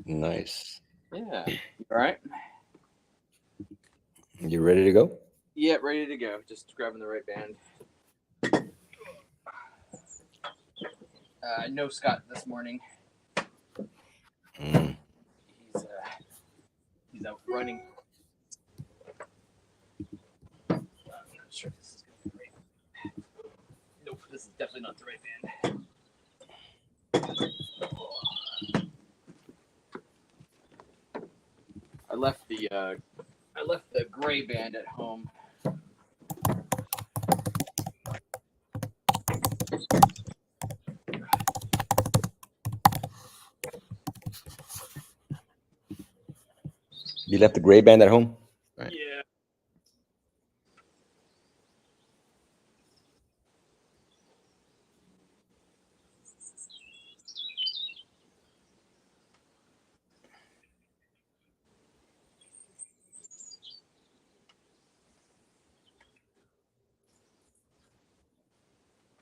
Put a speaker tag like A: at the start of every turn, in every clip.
A: Nice.
B: Yeah. All right.
A: You ready to go?
B: Yeah, ready to go. Just grabbing the right band. No Scott this morning.
A: Mm.
B: He's uh, he's out running. I'm not sure this is gonna be the right. Nope, this is definitely not the right band. I left the gray band at home.
A: You left the gray band at home? Right.
B: Yeah.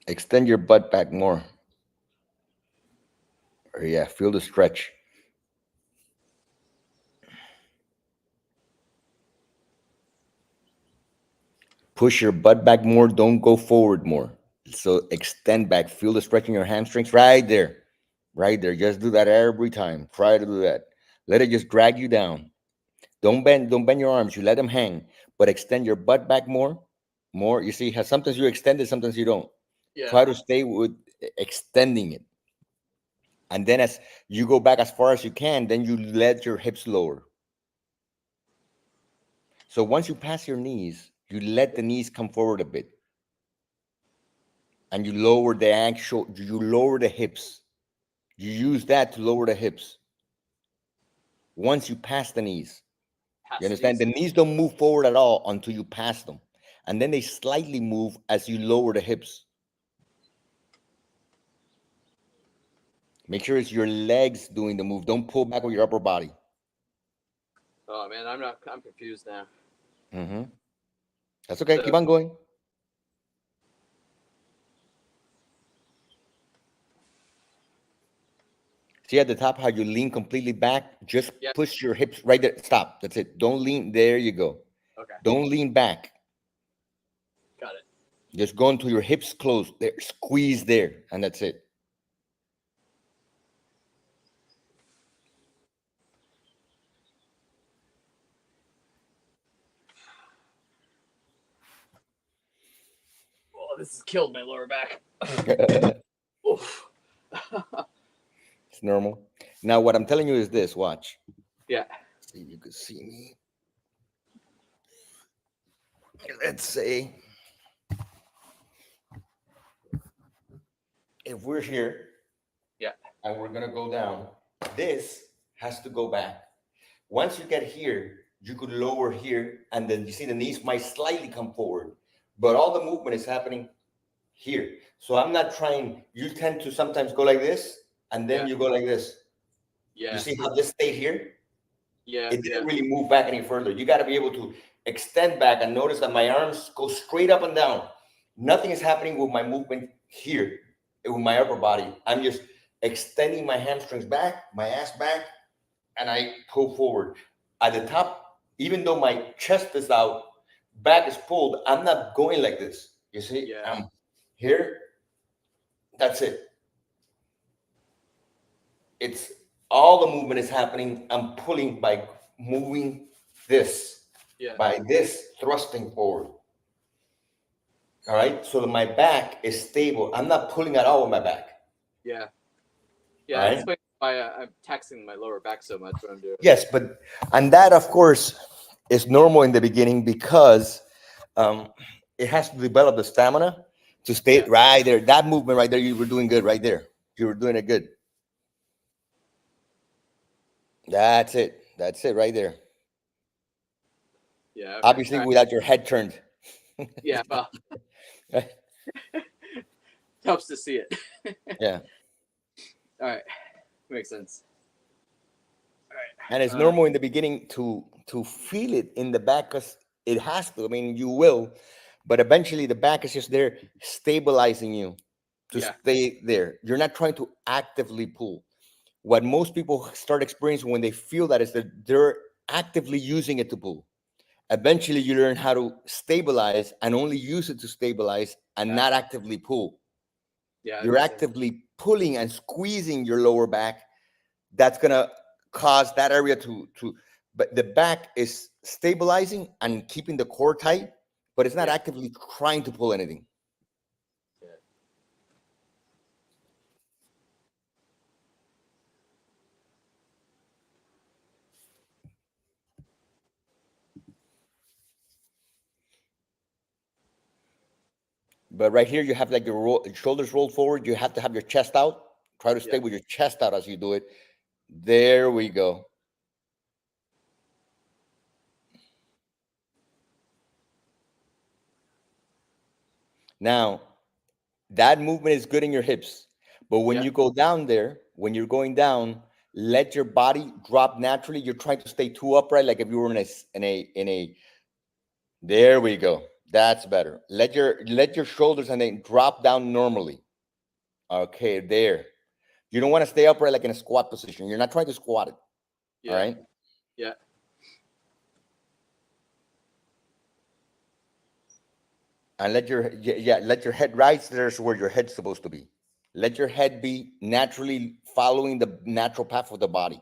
A: Extend your butt back more. Or yeah, feel the stretch. Push your butt back more. Don't go forward more. So extend back. Feel the stretch in your hamstrings right there. Right there. Just do that every time. Try to do that. Let it just drag you down. Don't bend your arms. You let them hang. But extend your butt back more. More. You see how sometimes you extend it, sometimes you don't.
B: Yeah.
A: Try to stay with extending it. And then as you go back as far as you can, then you let your hips lower. So once you pass your knees, you let the knees come forward a bit. And you lower the actual, you lower the hips. You use that to lower the hips. Once you pass the knees. You
B: Pass the
A: understand?
B: knees.
A: The knees don't move forward at all until you pass them. And then they slightly move as you lower the hips. Make sure it's your legs doing the move. Don't pull back with your upper body.
B: Oh man, I'm confused now.
A: Hmm. That's okay.
B: So
A: Keep on going. See at the top how you lean completely back? Just
B: yeah.
A: push your hips right there. Stop. That's it. Don't lean. There you go.
B: Okay.
A: Don't lean back.
B: Got it.
A: Just go until your hips close. There, squeeze there, and that's it.
B: Oh, this has killed my lower back.
A: It's
B: Oof.
A: normal. Now, what I'm telling you is this. Watch.
B: Yeah.
A: See if you can see me. Let's say if we're here
B: Yeah.
A: and we're gonna go down, this has to go back. Once you get here, you could lower here, and then you see the knees might slightly come forward, but all the movement is happening here. So I'm not trying. You tend to sometimes go like this, and then
B: Yeah.
A: you go like this. You
B: Yeah.
A: see how this stayed here?
B: Yeah.
A: It
B: Yeah.
A: didn't really move back any further. You got to be able to extend back and notice that my arms go straight up and down. Nothing is happening with my movement here, with my upper body. I'm just extending my hamstrings back, my ass back, and I pull forward. At the top, even though my chest is out, back is pulled, I'm not going like this. You see,
B: Yeah.
A: I'm here. That's it. It's all the movement is happening. I'm pulling by moving this,
B: Yeah.
A: by this thrusting forward. All right. So that my back is stable. I'm not pulling at all with my back.
B: Yeah.
A: All
B: Yeah. That
A: right.
B: explains why I'm taxing my lower back so much when I'm doing.
A: Yes, but and that of course is normal in the beginning because um, it has to develop the stamina to stay
B: Yeah.
A: right there. That movement right there, you were doing good right there. You were doing it good. That's it. That's it right there.
B: Yeah. Okay.
A: Obviously,
B: All right.
A: without your head turned.
B: Yeah. Well, helps to see it.
A: Yeah.
B: All right. Makes sense.
A: And it's
B: All right.
A: normal in the beginning to feel it in the back because it has to. I mean, you will, but eventually the back is just there stabilizing you to
B: Yeah.
A: stay there. You're not trying to actively pull. what most people start experiencing when they feel that is that they're actively using it to pull. Eventually, you learn how to stabilize and only use it to stabilize and not actively pull.
B: Yeah,
A: You're actively pulling and squeezing your lower back. That's gonna cause that area but the back is stabilizing and keeping the core tight, but it's not actively trying to pull anything.
B: Yeah.
A: But right here, you have like your shoulders rolled forward. You have to have your chest out. Try to stay with your chest out as you do it. There we go. Now, that movement is good in your hips. But when you go down there, when you're going down, let your body drop naturally. You're trying to stay too upright, like if you were in a. There we go. That's better. Let your shoulders and then drop down normally. Okay, there. You don't want to stay upright like in a squat position. You're not trying to squat it. All right.
B: Yeah.
A: And let your head right there's where your head's supposed to be. Let your head be naturally following the natural path of the body.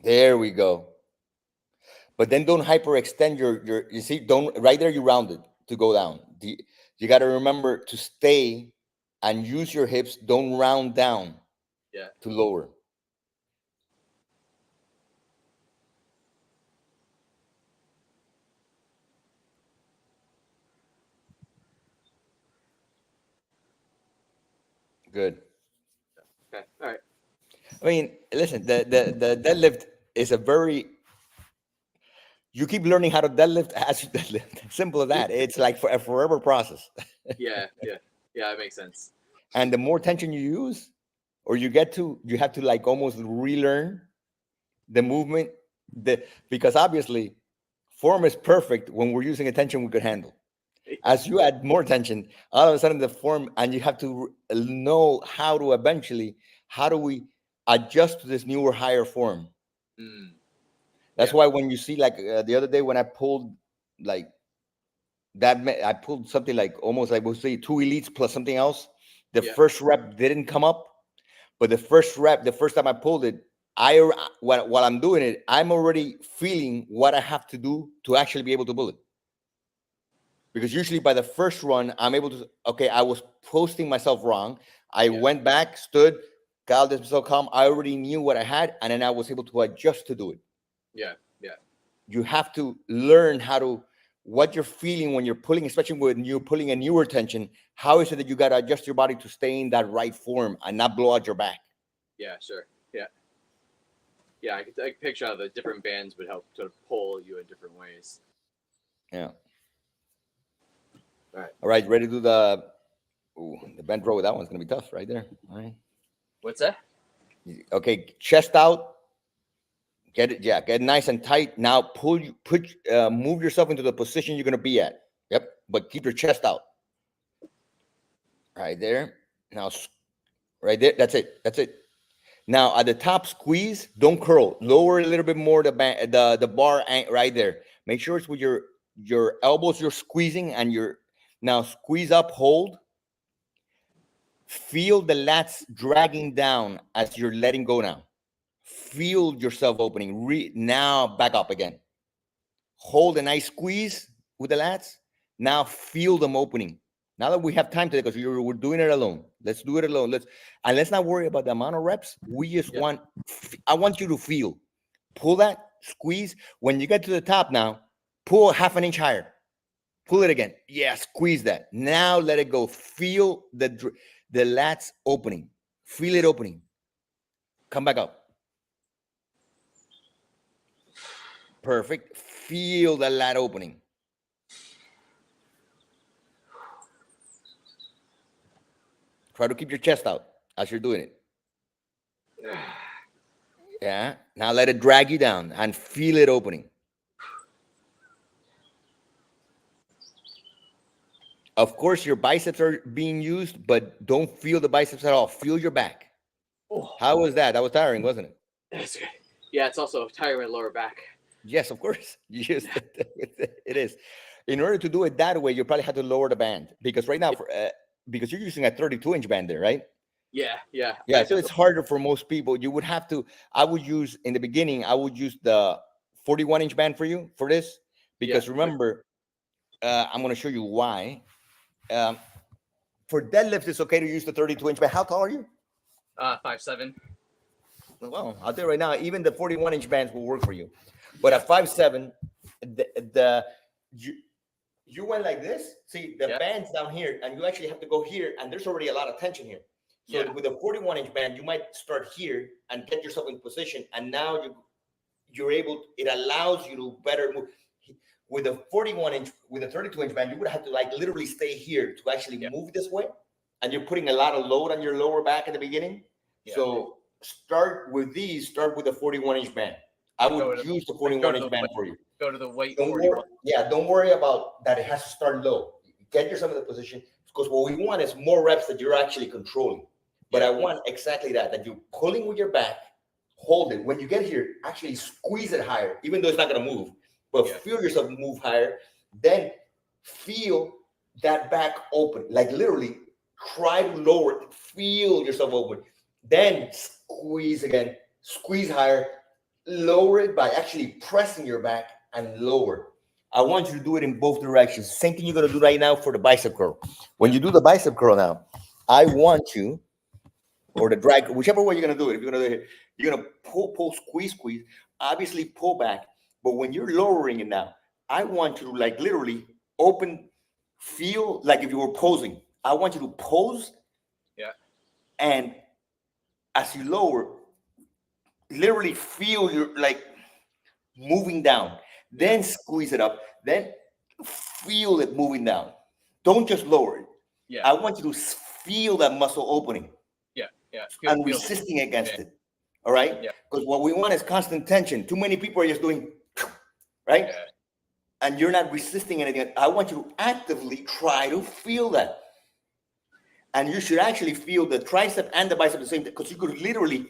A: There we go. But then don't hyperextend your you see, don't right there you round it to go down. You got to remember to stay and use your hips, don't round down to lower. Good.
B: Okay. All right.
A: I mean, listen, the deadlift is a very you keep learning how to deadlift as you deadlift. Simple as that. It's like a forever process.
B: Yeah. It makes sense.
A: And the more tension you use, or you have to like almost relearn the movement. Because obviously, form is perfect when we're using a tension we could handle. As you add more tension, all of a sudden the form, and you have to know how do we adjust to this newer, higher form. That's why when you see like the other day when I pulled like I pulled something like almost like we'll say two elites plus something else. The first rep didn't come up, but the first time I pulled it, while I'm doing it, I'm already feeling what I have to do to actually be able to pull it. Because usually by the first run, I'm able to. Okay, I was posting myself wrong. I went back, stood, got this so calm. I already knew what I had, and then I was able to adjust to do it.
B: Yeah.
A: You have to learn what you're feeling when you're pulling, especially when you're pulling a newer tension. How is it that you got to adjust your body to stay in that right form and not blow out your back?
B: Yeah, sure. Yeah, I could picture how the different bands would help to pull you in different ways.
A: Yeah.
B: All
A: right. Ready to do the bent row? That one's going to be tough right there. All right.
B: What's that?
A: Okay, chest out. Get it, get nice and tight. Now move yourself into the position you're gonna be at. Yep, but keep your chest out. Right there. Now, right there. That's it. Now at the top, squeeze. Don't curl. Lower a little bit more the bar right there. Make sure it's with your elbows. You're squeezing and now squeeze up. Hold. Feel the lats dragging down as you're letting go now. Feel yourself opening. Now back up again. Hold a nice squeeze with the lats. Now feel them opening. Now that we have time today, because we're doing it alone. Let's do it alone. Let's not worry about the amount of reps. We just I want you to feel. Pull that, squeeze. When you get to the top now, pull half an inch higher. Pull it again. Yeah, squeeze that. Now let it go. Feel the lats opening. Feel it opening. Come back up. Perfect. Feel the lat opening. Try to keep your chest out as you're doing it. Yeah. Now let it drag you down and feel it opening. Of course, your biceps are being used, but don't feel the biceps at all. Feel your back.
B: Oh,
A: How was that? That was tiring, wasn't it?
B: that's good. Yeah, it's also tiring my lower back.
A: Yes, of course. You just it is. In order to do it that way, you probably have to lower the band because right now, because you're using a 32-inch band there, right?
B: Yeah, yeah. I
A: Yeah,
B: have
A: so
B: to
A: it's harder for most people. You would have to. I would use in the beginning. I would use the 41-inch band for you for this because remember, I'm going to show you why. Um, for deadlifts, it's okay to use the 32-inch band. How tall are you?
B: 5'7".
A: Well, I'll tell you right now, even the 41-inch bands will work for you. But at 5'7", the you, you went like this. See, the
B: Yeah.
A: band's down here, and you actually have to go here, and there's already a lot of tension here. So
B: Yeah.
A: with a 41-inch band, you might start here and get yourself in position, and now you're able. It allows you to better move. With a 41-inch, with a 32-inch band, you would have to like literally stay here to actually move this way, and you're putting a lot of load on your lower back in the beginning.
B: Yeah.
A: So start with these. Start with a 41-inch band. I would use the 41-inch band for you.
B: Go to the weight.
A: Don't worry about that. It has to start low. Get yourself in the position because what we want is more reps that you're actually controlling. But I want exactly that you're pulling with your back, hold it. When you get here, actually squeeze it higher, even though it's not going to move. But feel yourself move higher. Then feel that back open. Like literally try to lower it. Feel yourself open. Then squeeze again. Squeeze higher. Lower it by actually pressing your back and lower. I want you to do it in both directions. Same thing you're going to do right now for the bicep curl. When you do the bicep curl now, I want you, or the drag, whichever way you're going to do it. If you're going to do it, you're going to pull, squeeze. Obviously, pull back. But when you're lowering it now, I want you to like literally open, feel like if you were posing. I want you to pose.
B: Yeah.
A: And as you lower, literally feel your like moving down. Then squeeze it up. Then feel it moving down. Don't just lower it.
B: Yeah.
A: I want you to feel that muscle opening.
B: Yeah. Yeah.
A: And resisting against it. All right?
B: Yeah.
A: Because what we want is constant tension. Too many people are just doing, right?
B: Yeah.
A: And you're not resisting anything. I want you to actively try to feel that. And you should actually feel the tricep and the bicep the same, because you could literally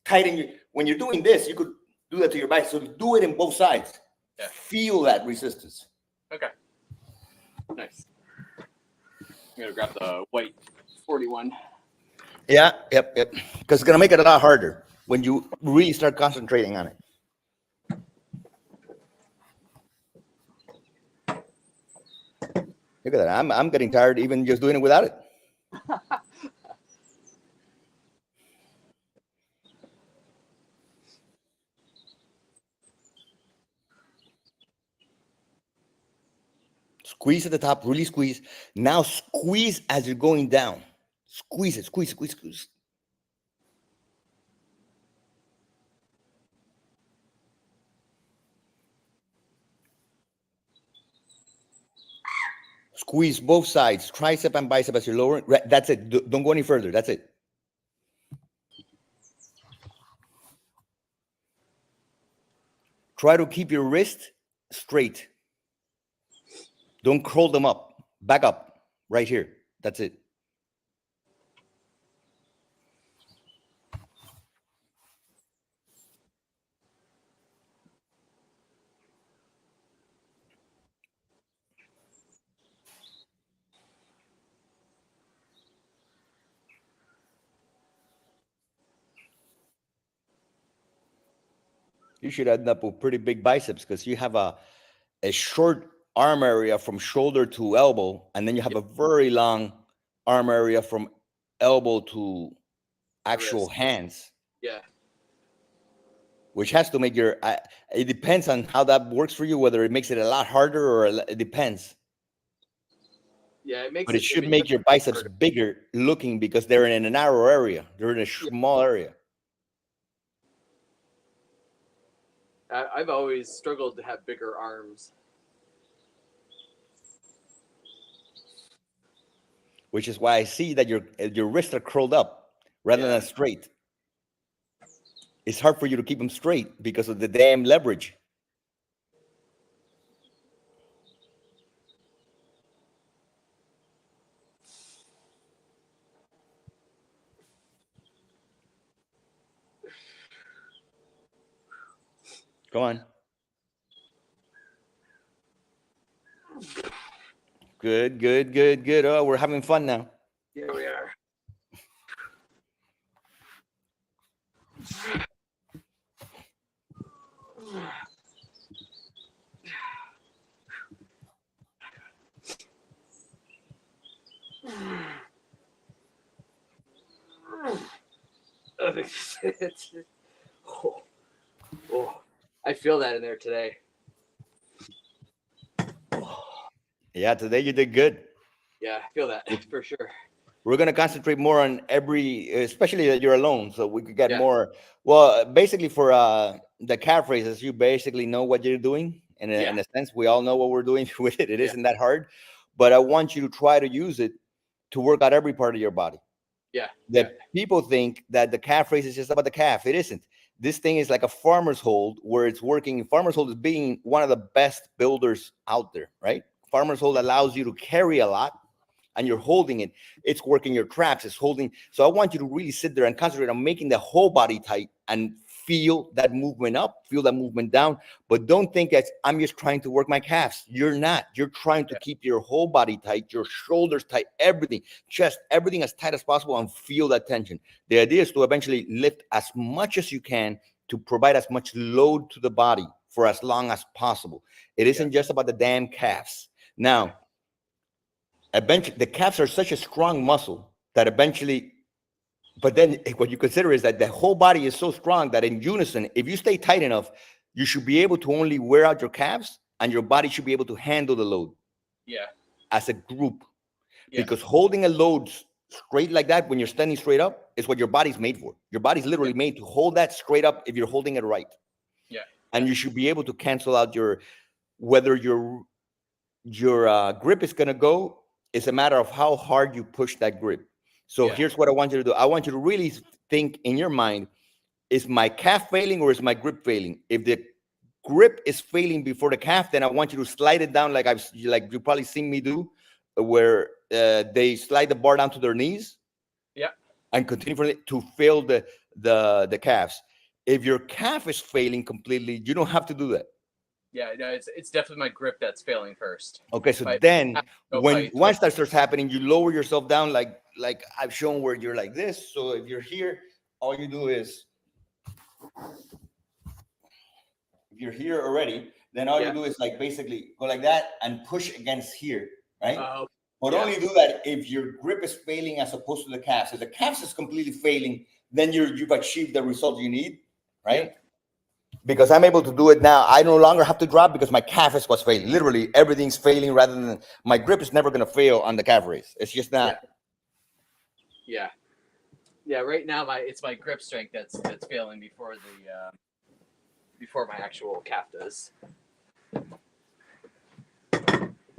A: tighten your, when you're doing this, you could do that to your bicep. So do it in both sides.
B: Yeah.
A: Feel that resistance.
B: Okay. Nice. I'm gonna grab the white 41.
A: Yeah, yep. Because it's gonna make it a lot harder when you really start concentrating on it. Look at that. I'm getting tired even just doing it without it. Squeeze at the top, really squeeze. Now squeeze as you're going down. Squeeze it, squeeze. Squeeze both sides, tricep and bicep as you're lowering. That's it. Don't go any further. That's it. Try to keep your wrist straight. Don't curl them up. Back up. Right here. That's it. You should end up with pretty big biceps because you have a short arm area from shoulder to elbow, and then you have a very long arm area from elbow to actual hands.
B: Yeah.
A: Which has to make your, it depends on how that works for you, whether it makes it a lot harder or it depends.
B: Yeah, it makes
A: but it should make your biceps bigger looking because they're in a narrow area. They're in a small area.
B: I've always struggled to have bigger arms.
A: Which is why I see that your wrists are curled up rather than straight. It's hard for you to keep them straight because of the damn leverage. Come on. Good, good, good, good. Oh, we're having fun now.
B: Here we are. Oh, oh, I feel that in there today.
A: Yeah, today you did good.
B: Yeah, I feel that for sure.
A: We're going to concentrate more on every, especially that you're alone, so we could get
B: Yeah.
A: more. Well, basically for the calf raises, you basically know what you're doing. In a sense, we all know what we're doing with it. It
B: Yeah.
A: isn't that hard, but I want you to try to use it to work out every part of your body.
B: Yeah.
A: That people think that the calf raise is just about the calf. It isn't. This thing is like a farmer's hold where it's working. Farmer's hold is being one of the best builders out there, right? Farmer's hold allows you to carry a lot and you're holding it. It's working your traps. It's holding. So I want you to really sit there and concentrate on making the whole body tight and feel that movement up, feel that movement down. But don't think that I'm just trying to work my calves. You're not. You're trying to keep your whole body tight, your shoulders tight, everything, chest, everything as tight as possible, and feel that tension. The idea is to eventually lift as much as you can to provide as much load to the body for as long as possible. It isn't just about the damn calves. Now, eventually, the calves are such a strong muscle that eventually, but then what you consider is that the whole body is so strong that in unison, if you stay tight enough, you should be able to only wear out your calves and your body should be able to handle the load.
B: Yeah.
A: As a group.
B: Yeah.
A: Because holding a load straight like that when you're standing straight up is what your body's made for. Your body's literally made to hold that straight up if you're holding it right.
B: Yeah.
A: And you should be able to cancel out whether your grip is going to go. It's a matter of how hard you push that grip. So here's what I want you to do. I want you to really think in your mind, is my calf failing or is my grip failing? If the grip is failing before the calf, then I want you to slide it down like you probably seen me do, where they slide the bar down to their knees.
B: Yeah.
A: And continue for it to fail the calves. If your calf is failing completely, you don't have to do that.
B: Yeah, no, it's definitely my grip that's failing first.
A: Okay, so then once that starts happening, you lower yourself down like I've shown where you're like this. So if you're here, all you do is, if you're here already, then all you do is like basically go like that and push against here, right? But only do that if your grip is failing as opposed to the calves. If the calves is completely failing, then you've achieved the result you need, right? Yeah. Because I'm able to do it now. I no longer have to drop because my calf is what's failing. Literally, everything's failing rather than my grip is never going to fail on the calf raise. It's just not.
B: Yeah. Yeah. Right now, it's my grip strength that's failing before my actual calf does.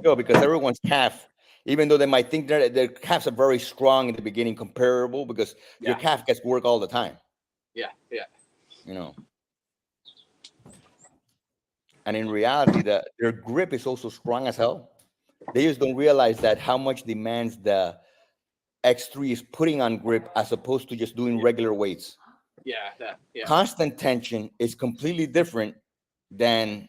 A: No, because everyone's calf, even though they might think their calves are very strong in the beginning, comparable, because your calf gets work all the time.
B: Yeah. Yeah.
A: You know. And in reality, their grip is also strong as hell. They just don't realize that how much demands the X3 is putting on grip as opposed to just doing regular weights.
B: Yeah.
A: Constant tension is completely different than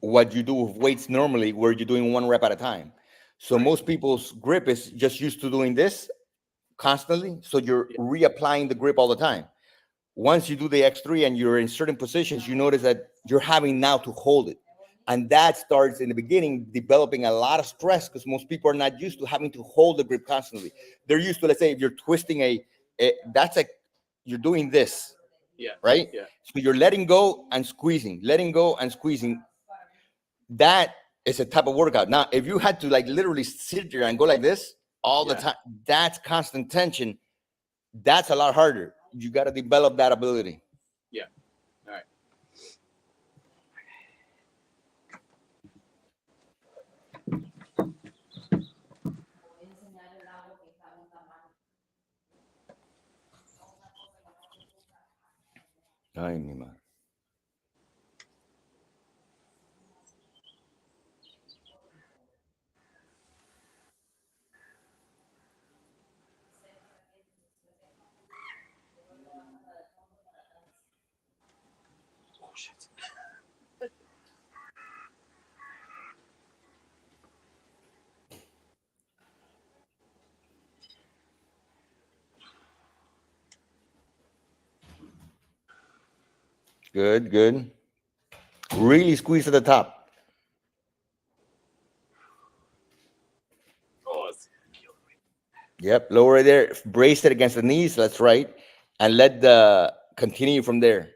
A: what you do with weights normally, where you're doing one rep at a time. So most people's grip is just used to doing this constantly. So you're reapplying the grip all the time. Once you do the X3 and you're in certain positions, you notice that you're having now to hold it. And that starts in the beginning developing a lot of stress because most people are not used to having to hold the grip constantly. They're used to, let's say, if you're twisting you're doing this, right?
B: Yeah.
A: So you're letting go and squeezing, letting go and squeezing. That is a type of workout. Now, if you had to like literally sit there and go like this all the time, that's constant tension. That's a lot harder. You got to develop that ability.
B: Yeah. All right.
A: Ay, mi madre.
B: shit.
A: Good, good. Really squeeze at the top.
B: Oh, it's killing me.
A: Yep, lower it there. Brace it against the knees. That's right. And let the continue from there.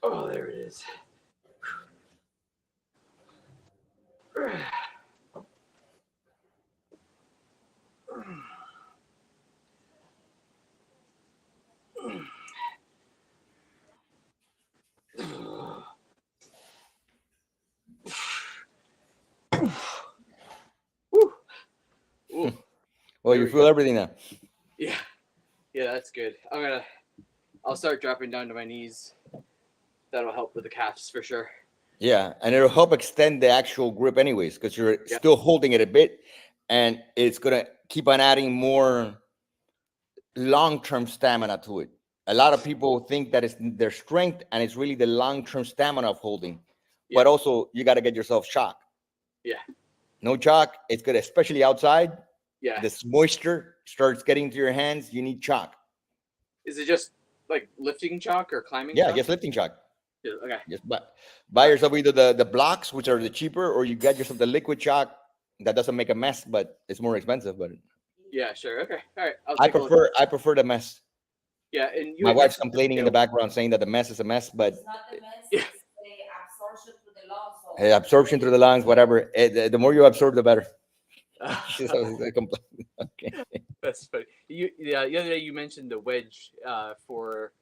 B: Oh, there it is. Woo. Ooh,
A: Well,
B: There
A: you
B: we
A: feel
B: go.
A: everything now.
B: yeah, that's good. I'll start dropping down to my knees. That'll help with the calves for sure.
A: Yeah, and it'll help extend the actual grip anyways, because you're
B: Yeah.
A: still holding it a bit, and it's gonna keep on adding more long-term stamina to it. A lot of people think that it's their strength, and it's really the long-term stamina of holding.
B: Yeah.
A: But also, you got to get yourself shock.
B: Yeah.
A: No chalk, it's good, especially outside.
B: Yeah.
A: This moisture starts getting to your hands. You need chalk.
B: Is it just like lifting chalk or climbing
A: Yeah,
B: chalk?
A: just lifting chalk.
B: Yeah, okay.
A: Just buy yourself either the blocks, which are the cheaper, or you get yourself the liquid chalk that doesn't make a mess, but it's more expensive. But
B: Yeah, sure. Okay. All right. I'll
A: I
B: take a look.
A: prefer the mess.
B: Yeah, and you
A: My
B: had
A: wife's
B: mentioned
A: complaining in the background saying that the mess is a mess, but
C: It's not the mess,
B: Yeah.
C: it's the absorption through the lungs. So
A: absorption through the lungs, whatever. The more you absorb, the better. She's always complaining. Okay.
B: That's funny. The other day you mentioned the wedge for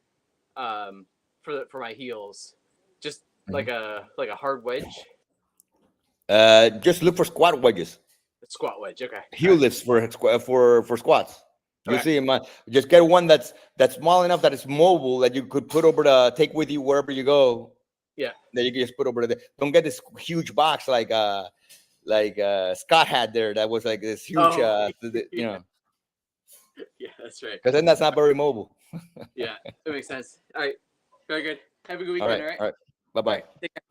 B: my heels, just like a hard wedge,
A: Just look for squat wedges.
B: a squat wedge. Okay.
A: Heel lifts for squats. You
B: Okay.
A: see, just get one that's small enough that it's mobile that you could put over the take with you wherever you go.
B: Yeah.
A: That you can just put over there. Don't get this huge box like Scott had there. That was like this huge,
B: Oh,
A: you know,
B: Yeah, that's right.
A: because then that's not very mobile.
B: Yeah, that makes sense. All right. Very good. Have a good
A: All
B: weekend.
A: right,
B: All right.
A: all right. Bye
B: All
A: bye.
B: right. Take care.